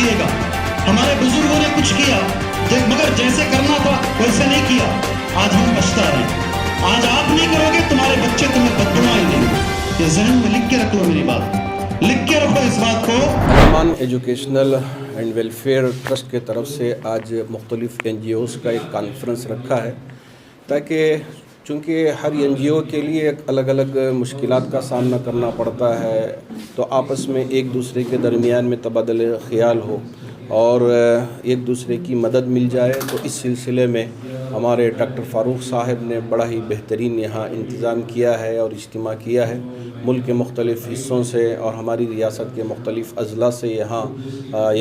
कीजिएगा। हमारे बुजुर्गों ने कुछ किया मगर जैसे करना था वैसे नहीं किया, आज हम पछता रहे हैं। आज आप नहीं करोगे, तुम्हारे बच्चे तुम्हें बददुआएं देंगे। ये जहन में लिख के रख लो, मेरी बात लिख के रखो इस बात को। अल-अमान एजुकेशनल एंड वेलफेयर ट्रस्ट के तरफ से आज मुख्तलिफ NGOs का एक कॉन्फ्रेंस रखा है, ताकि चूँकि हर NGO के लिए एक अलग अलग मुश्किलात का सामना करना पड़ता है, तो आपस में एक दूसरे के दरमियान में तबादले ख़याल हो और एक दूसरे की मदद मिल जाए। तो इस सिलसिले में हमारे डॉक्टर फ़ारूक साहब ने बड़ा ही बेहतरीन यहाँ इंतज़ाम किया है और इज्तिमा किया है। मुल्क के मुख्तलिफ़ हिस्सों से और हमारी रियासत के मुख्तलिफ़ अज़ला से यहाँ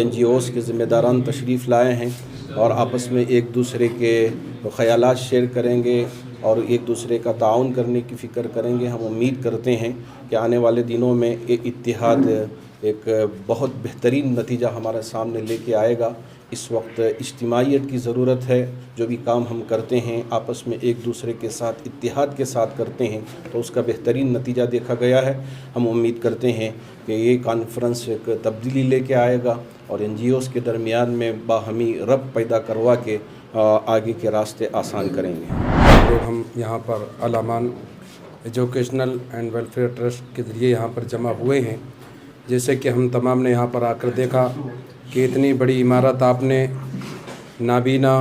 NGOs के ज़िम्मेदारान तशरीफ़ लाए हैं और आपस में एक दूसरे के ख़यालात शेयर करेंगे और एक दूसरे का ताउन करने की फ़िक्र करेंगे। हम उम्मीद करते हैं कि आने वाले दिनों में ये इत्तिहाद एक बहुत बेहतरीन नतीजा हमारे सामने लेके आएगा। इस वक्त इज्तिमाइयत की ज़रूरत है। जो भी काम हम करते हैं आपस में एक दूसरे के साथ इत्तिहाद के साथ करते हैं तो उसका बेहतरीन नतीजा देखा गया है। हम उम्मीद करते हैं कि ये कॉन्फ्रेंस एक तब्दीली लेके आएगा और NGOs के दरमियान में बाहमी रब्त पैदा करवा के आगे के रास्ते आसान करेंगे। लोग हम यहाँ पर अल-अमान एजुकेशनल एंड वेलफेयर ट्रस्ट के ज़रिए यहाँ पर जमा हुए हैं। जैसे कि हम तमाम ने यहाँ पर आकर देखा कि इतनी बड़ी इमारत आपने नाबीना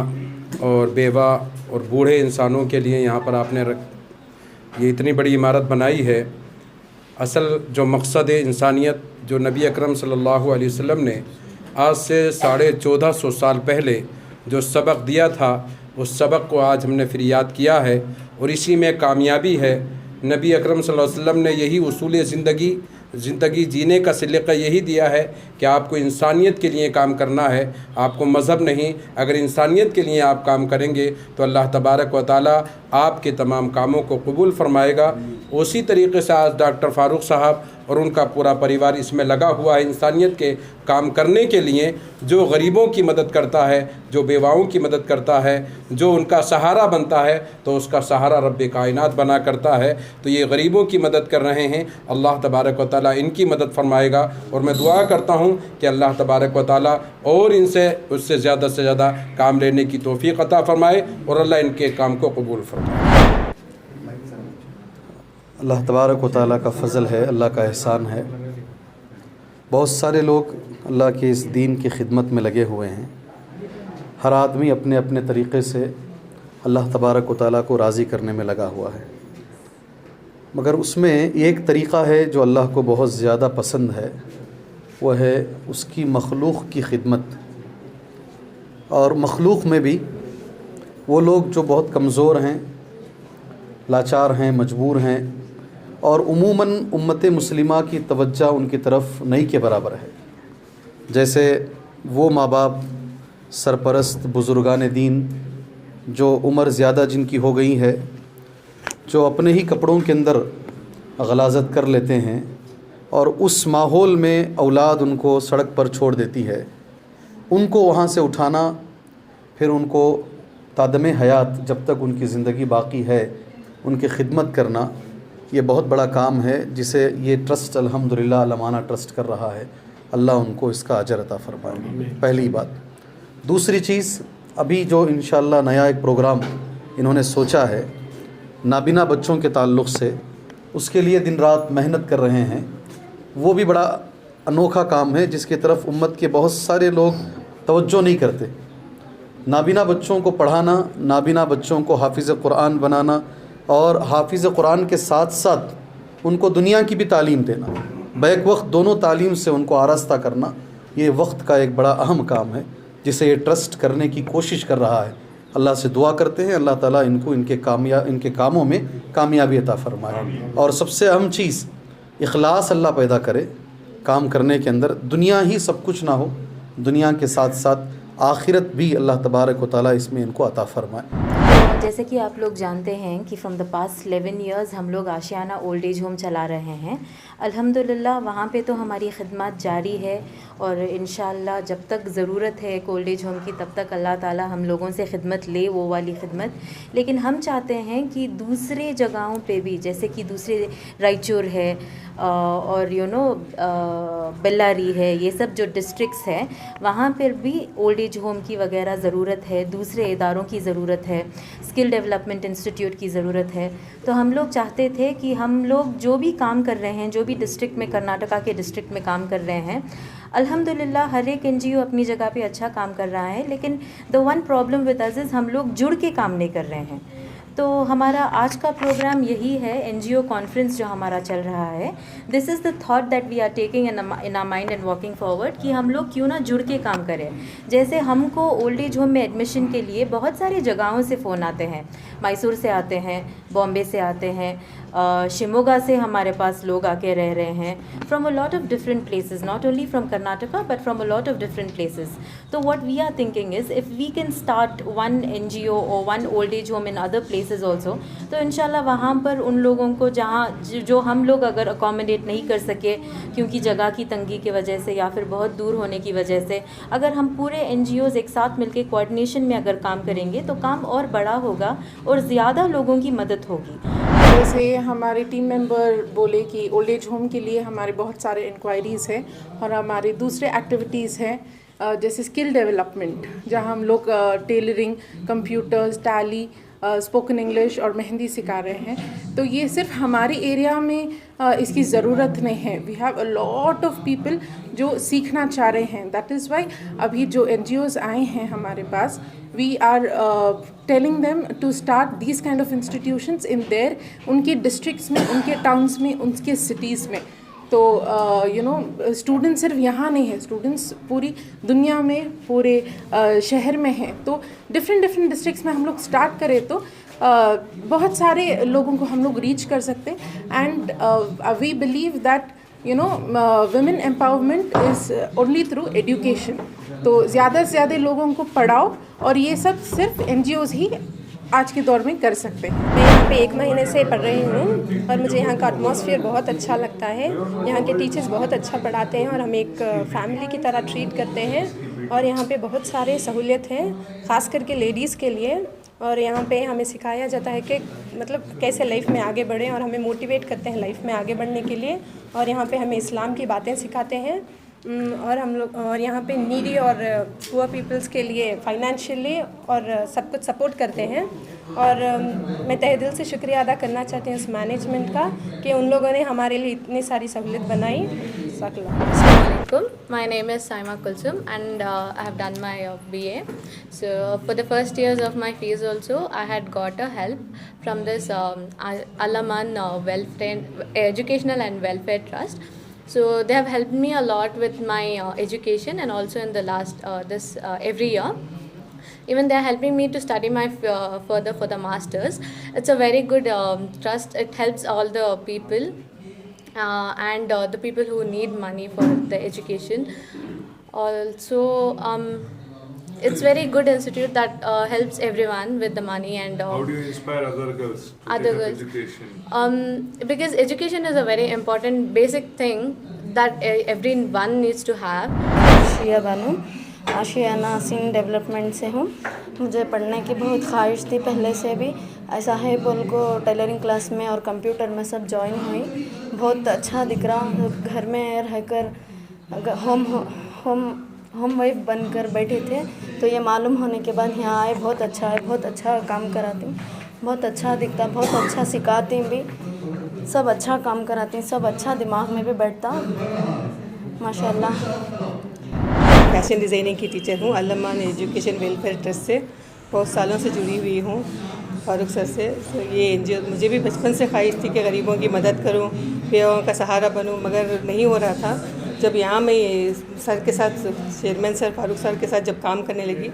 और बेवा और बूढ़े इंसानों के लिए यहाँ पर आपने ये इतनी बड़ी इमारत बनाई है। असल जो मकसद इंसानियत जो नबी अकरम सल्लल्लाहु अलैहि वसल्लम ने आज से 1450 साल पहले जो सबक दिया था, उस सबक को आज हमने फिर याद किया है और इसी में कामयाबी है। नबी अकरम सल्लल्लाहु अलैहि वसल्लम ने यही उसूल ज़िंदगी जीने का सलीक़ा यही दिया है कि आपको इंसानियत के लिए काम करना है, आपको मज़हब नहीं। अगर इंसानियत के लिए आप काम करेंगे तो अल्लाह तबारक व तआला आपके तमाम कामों को कबूल फ़रमाएगा। उसी तरीके से आज डॉक्टर फ़ारूक साहब और उनका पूरा परिवार इसमें लगा हुआ है इंसानियत के काम करने के लिए। जो गरीबों की मदद करता है, जो बेवाओं की मदद करता है, जो उनका सहारा बनता है तो उसका सहारा रब्बे कायनात बना करता है। तो ये गरीबों की मदद कर रहे हैं, अल्लाह तबारक व तआला इनकी मदद फरमाएगा और मैं दुआ करता हूँ कि अल्लाह तबारक व तआला और इनसे उससे ज़्यादा से ज़्यादा काम लेने की तौफ़ीक़ अता फ़रमाए और अल्लाह इनके काम को कबूल फरमाए। अल्लाह तबारक व तआला का फ़ज़ल है, अल्लाह का एहसान है। बहुत सारे लोग अल्लाह के इस दीन की खिदमत में लगे हुए हैं। हर आदमी अपने अपने तरीक़े से अल्लाह तबारक व तआला को राज़ी करने में लगा हुआ है, मगर उसमें एक तरीक़ा है जो अल्लाह को बहुत ज़्यादा पसंद है, वह है उसकी मखलूक़ की खिदमत। और मखलूक़ में भी वो लोग जो बहुत कमज़ोर हैं, लाचार हैं, मजबूर हैं और उमूमन उम्मत मुस्लिमा की तवज्जो उनकी तरफ नहीं के बराबर है। जैसे वो माँ बाप, सरपरस्त, बुज़ुर्गान दीन जो उम्र ज़्यादा जिनकी हो गई है, जो अपने ही कपड़ों के अंदर गलाज़त कर लेते हैं और उस माहौल में औलाद उनको सड़क पर छोड़ देती है, उनको वहाँ से उठाना, फिर उनको तादमे हयात जब तक उनकी ज़िंदगी बाकी है उनकी खिदमत करना, ये बहुत बड़ा काम है जिसे ये ट्रस्ट अल्हम्दुलिल्लाह अल-अमाना ट्रस्ट कर रहा है। अल्लाह उनको इसका अजर अता फ़रमाए, पहली बात। दूसरी चीज़, अभी जो इंशाअल्लाह नया एक प्रोग्राम इन्होंने सोचा है नाबीना बच्चों के ताल्लुक़ से, उसके लिए दिन रात मेहनत कर रहे हैं। वो भी बड़ा अनोखा काम है जिसकी तरफ उम्मत के बहुत सारे लोग तवज्जो नहीं करते। नाबीना बच्चों को पढ़ाना, नाबीना बच्चों को हाफिज़ कुरान बनाना और हाफिज़ कुरान के साथ साथ उनको दुनिया की भी तालीम देना, बैक वक्त दोनों तालीम से उनको आरास्ता करना, ये वक्त का एक बड़ा अहम काम है जिसे ये ट्रस्ट करने की कोशिश कर रहा है। अल्लाह से दुआ करते हैं अल्लाह ताला इनको इनके कामों में कामयाबी अता फ़रमाए। और सबसे अहम चीज़ इखलास अल्लाह पैदा करे काम करने के अंदर। दुनिया ही सब कुछ ना हो, दुनिया के साथ साथ आखिरत भी अल्लाह तबारक व तआला इसमें इनको अता फ़रमाए। जैसे कि आप लोग जानते हैं कि फ्रॉम द पास्ट 11 इयर्स हम लोग आशियाना ओल्ड एज होम चला रहे हैं। अल्हम्दुलिल्लाह वहाँ पे तो हमारी खिदमत जारी है और इंशाअल्लाह जब तक ज़रूरत है एक ओल्ड एज होम की तब तक अल्लाह ताला हम लोगों से खिदमत ले, वो वाली खिदमत। लेकिन हम चाहते हैं कि दूसरे जगहों पे भी, जैसे कि दूसरे रायचूर है और बेल्लारी है, ये सब जो डिस्ट्रिक्ट्स हैं वहाँ पर भी ओल्ड एज होम की वगैरह ज़रूरत है, दूसरे इदारों की ज़रूरत है, स्किल डेवलपमेंट इंस्टीट्यूट की ज़रूरत है। तो हम लोग चाहते थे कि हम लोग जो भी काम कर रहे हैं, जो भी डिस्ट्रिक्ट में, कर्नाटका के डिस्ट्रिक्ट में काम कर रहे हैं, अल्हम्दुलिल्लाह हर एक एनजीओ अपनी जगह पे अच्छा काम कर रहा है, लेकिन the one problem with us is हम लोग जुड़ के काम नहीं कर रहे हैं। तो हमारा आज का प्रोग्राम यही है, एनजीओ कॉन्फ्रेंस जो हमारा चल रहा है। This is the thought that we are taking in our mind and walking forward कि हम लोग क्यों ना जुड़ के काम करें। जैसे हमको ओल्ड एज होम में एडमिशन के लिए बहुत सारी जगहों से फ़ोन आते हैं, मैसूर से आते हैं, बॉम्बे से आते हैं, शिमोगा से हमारे पास लोग आके रह रहे हैं, from a lot of different places, not only from Karnataka but from a lot of different places. तो what we are thinking is if we can start one NGO और one old age home in other places also, तो इंशाल्लाह वहाँ पर उन लोगों को जहाँ जो हम लोग अगर अकोमोडेट नहीं कर सके क्योंकि जगह की तंगी की वजह से या फिर बहुत दूर होने की वजह से, अगर हम पूरे एनजीओज़ एक साथ मिलकर कोऑर्डिनेशन में अगर काम करेंगे तो काम और बड़ा होगा और ज़्यादा लोगों की मदद होगी। जैसे हमारे टीम मेंबर बोले कि ओल्ड एज होम के लिए हमारे बहुत सारे इंक्वायरीज़ हैं और हमारे दूसरे एक्टिविटीज़ हैं, जैसे स्किल डेवलपमेंट, जहां हम लोग tailoring, computers, tally, spoken English और मेहंदी सिखा रहे हैं। तो ये सिर्फ हमारे एरिया में इसकी ज़रूरत नहीं है, we have a lot of people जो सीखना चाह रहे हैं। दैट इज़ वाई अभी जो एनजीओज़ आए हैं हमारे पास, we are telling them to start these kind of institutions in there, उनके डिस्ट्रिक्ट्स में, उनके टाउन्स में, उनके सिटीज़ में। तो स्टूडेंट्स सिर्फ यहाँ नहीं है, स्टूडेंट्स पूरी दुनिया में, पूरे शहर में हैं। तो डिफरेंट डिस्ट्रिक्ट्स में हम लोग स्टार्ट करें तो बहुत सारे लोगों को हम लोग रीच कर सकते हैं। And we believe that women empowerment is only through education। तो ज़्यादा से ज़्यादा लोगों को पढ़ाओ, और ये सब सिर्फ NGOs ही आज के दौर में कर सकते हैं। मैं यहाँ पे 1 महीने से पढ़ रही हूँ और मुझे यहाँ का एटमॉस्फेयर बहुत अच्छा लगता है। यहाँ के टीचर्स बहुत अच्छा पढ़ाते हैं और हम एक फैमिली की तरह ट्रीट करते हैं। और यहाँ पे बहुत सारे सहूलियत हैं, ख़ास करके लेडीज़ के लिए। और यहाँ पे हमें सिखाया जाता है कि मतलब कैसे लाइफ में आगे बढ़ें, और हमें मोटिवेट करते हैं लाइफ में आगे बढ़ने के लिए। और यहाँ पे हमें इस्लाम की बातें सिखाते हैं। और हम लोग और यहाँ पे नीडी और पुअर पीपल्स के लिए फाइनेंशियली और सब कुछ सपोर्ट करते हैं। और मैं तहे दिल से शुक्रिया अदा करना चाहती हूँ उस मैनेजमेंट का कि उन लोगों ने हमारे लिए इतनी सारी सहूलियत बनाई। My name is Saima Kulsum and I have done my BA. So for the first years of my fees also, I had got a help from this Alaman Educational and Welfare Trust. So they have helped me a lot with my education, and also in the last every year. Even they are helping me to study my further for the masters. It's a very good trust. It helps all the people and the people who need money for the education. Also, it's very good institute that helps everyone with the money. And how do you inspire other girls to other take up girls education? Because education is a very important basic thing that everyone needs to have. शिया बानू आशियाना Singh development से हूँ। मुझे पढ़ने की बहुत ख्वाहिश थी पहले से भी, ऐसा है बोल को टेलरिंग क्लास में और कंप्यूटर में सब ज्वाइन हुई। बहुत अच्छा दिख रहा, घर में रहकर होम वाइफ बनकर बैठे थे, तो ये मालूम होने के बाद यहाँ आए। बहुत अच्छा है, बहुत अच्छा काम कराती हूँ, बहुत अच्छा दिखता, बहुत अच्छा सिखाती भी, सब अच्छा काम कराती, सब अच्छा दिमाग में भी बैठता, माशाल्लाह। फैशन डिज़ाइनिंग की टीचर हूँ, अल्लामान एजुकेशन वेलफेयर ट्रस्ट से बहुत सालों से जुड़ी हुई हूँ, फारूक सर से। तो ये एनजीओ, मुझे भी बचपन से ख्वाहिश थी कि गरीबों की मदद करूँ, बेवाओं का सहारा बनूँ, मगर नहीं हो रहा था। जब यहाँ मैं सर के साथ, चेयरमैन सर फारूक सर के साथ जब काम करने लगी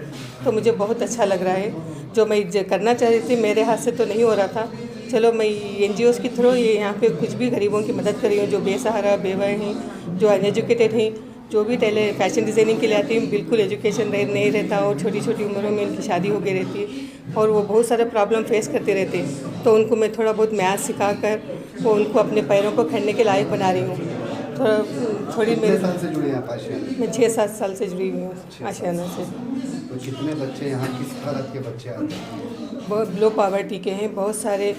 तो मुझे बहुत अच्छा लग रहा है। जो मैं करना चाह रही थी मेरे हाथ से तो नहीं हो रहा था। चलो मैं NGOs के थ्रू ये यहाँ पे कुछ भी गरीबों की मदद कर रही हूँ, जो बेसहारा बेवाएँ हैं, जो अनएजुकेटेड हैं, जो भी फैशन डिज़ाइनिंग के लिए आती हूँ, बिल्कुल एजुकेशन नहीं रहता और छोटी छोटी उम्रों में उनकी शादी हो गई रहती है। और वो बहुत सारे प्रॉब्लम फेस करते रहते हैं। तो उनको मैं थोड़ा बहुत मैथ सिखा कर वो उनको अपने पैरों को खड़ने के लायक बना रही हूँ। थोड़ी मेरे साल से जुड़े हैं आप आशियाना? मैं 6-7 साल से जुड़ी हुई हूँ आशियाना से। तो कितने बच्चे यहाँ किस तरह के बच्चे आते हैं? बहुत लो पॉवर्टी के हैं, बहुत सारे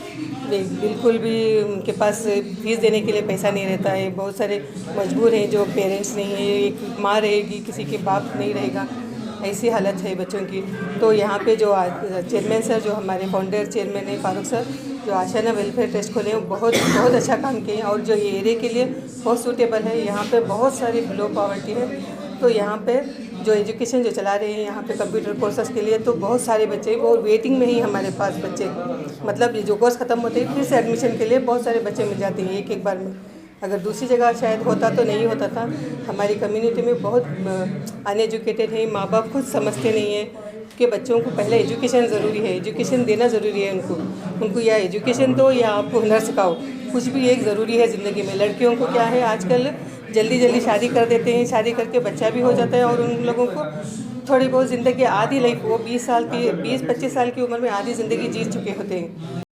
बिल्कुल भी उनके पास फीस देने के लिए पैसा नहीं रहता है। बहुत सारे मजबूर हैं जो पेरेंट्स नहीं है, एक माँ रहेगी किसी के बाप नहीं रहेगा, ऐसी हालत है बच्चों की। तो यहाँ पे जो चेयरमैन सर, जो हमारे फाउंडर चेयरमैन है फारूक सर, जो आशियाना वेलफेयर ट्रस्ट खोले हैं, बहुत बहुत अच्छा काम किए हैं और जो ये एरिया के लिए बहुत सूटेबल है। यहाँ पे बहुत सारी लो पॉवर्टी है, तो यहाँ पे जो एजुकेशन जो चला रहे हैं यहाँ पे कंप्यूटर कोर्सेस के लिए, तो बहुत सारे बच्चे वो वेटिंग में ही हमारे पास बच्चे, मतलब ये जो कोर्स ख़त्म होते हैं फिर से एडमिशन के लिए बहुत सारे बच्चे मिल जाते हैं एक बार में। अगर दूसरी जगह शायद होता तो नहीं होता था। हमारी कम्युनिटी में बहुत अनएजुकेटेड है, माँ बाप खुद समझते नहीं है कि बच्चों को पहले एजुकेशन ज़रूरी है, एजुकेशन देना ज़रूरी है उनको या एजुकेशन दो या आपको हुनर सिखाओ, कुछ भी एक ज़रूरी है ज़िंदगी में। लड़कियों को क्या है आजकल जल्दी शादी कर देते हैं, शादी करके बच्चा भी हो जाता है और उन लोगों को थोड़ी बहुत ज़िंदगी आधी लाइफ, वो 20-25 साल की उम्र में आधी ज़िंदगी जी चुके होते हैं।